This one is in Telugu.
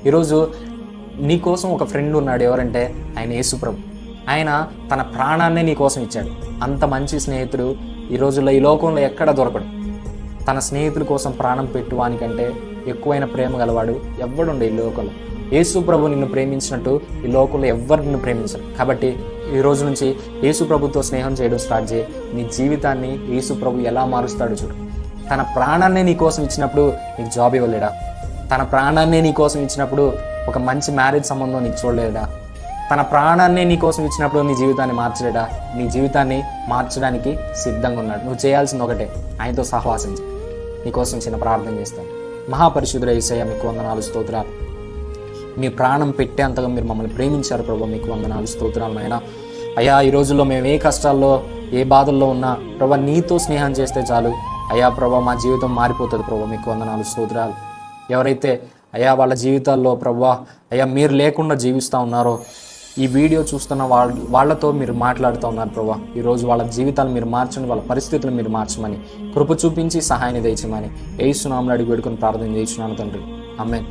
ఈరోజు నీ కోసం ఒక ఫ్రెండ్ ఉన్నాడు. ఎవరంటే ఆయన యేసుప్రభు. ఆయన తన ప్రాణాన్నే నీ కోసం ఇచ్చాడు. అంత మంచి స్నేహితుడు ఈ రోజుల్లో ఈ లోకంలో ఎక్కడ దొరకడు. తన స్నేహితుల కోసం ప్రాణం పెట్టువానికంటే ఎక్కువైన ప్రేమ గలవాడు ఎవ్వడుండే ఈ లోకంలో. యేసు ప్రభు నిన్ను ప్రేమించినట్టు ఈ లోకంలో ఎవ్వరు నిన్ను ప్రేమించరు. కాబట్టి ఈ రోజు నుంచి యేసు ప్రభుతో స్నేహం చేయడం స్టార్ట్ చేయి. నీ జీవితాన్ని యేసు ప్రభు ఎలా మారుస్తాడో చూడు. తన ప్రాణాన్నే నీ కోసం ఇచ్చినప్పుడు నీకు జాబ్ ఇవ్వలేడా? తన ప్రాణాన్నే నీ కోసం ఇచ్చినప్పుడు ఒక మంచి మ్యారేజ్ సంబంధం నీకు చూడలేడా? తన ప్రాణాన్నే నీ కోసం ఇచ్చినప్పుడు నీ జీవితాన్ని మార్చలేడా? నీ జీవితాన్ని మార్చడానికి సిద్ధంగా ఉన్నాడు. నువ్వు చేయాల్సింది ఒకటే, ఆయనతో సహవాసించు. నీకోసం చిన్న ప్రార్థన చేస్తాను. మహాపరిశుద్ధుడ యేసయ్య, మీకు వందనాలు, స్తోత్రాలు. మీ ప్రాణం పెట్టేంతగా మీరు మమ్మల్ని ప్రేమించారు ప్రభు, మీకు వందనాలు, స్తోత్రాలు నాయనా. అయ్యా, ఈ రోజుల్లో మేము ఏ కష్టాల్లో ఏ బాధల్లో ఉన్నా ప్రభు నీతో స్నేహం చేస్తే చాలు అయ్యా ప్రభు, మా జీవితం మారిపోతుంది ప్రభు, మీకు వందనాలు, స్తోత్రాలు. ఎవరైతే అయ్యా వాళ్ళ జీవితాల్లో ప్రభు అయ్యా మీరు లేకుండా జీవిస్తూ ఉన్నారో ఈ వీడియో చూస్తున్న వాళ్ళతో మీరు మాట్లాడుతూ ఉన్నారు ప్రభు. ఈరోజు వాళ్ళ జీవితాలు మీరు మార్చండి, వాళ్ళ పరిస్థితులు మీరు మార్చమని కృప చూపించి సహాయాన్ని దయచేయమని యేసు నామములో అడిగి వేడుకొని ప్రార్థన చేస్తున్నాను తండ్రి. ఆమేన్.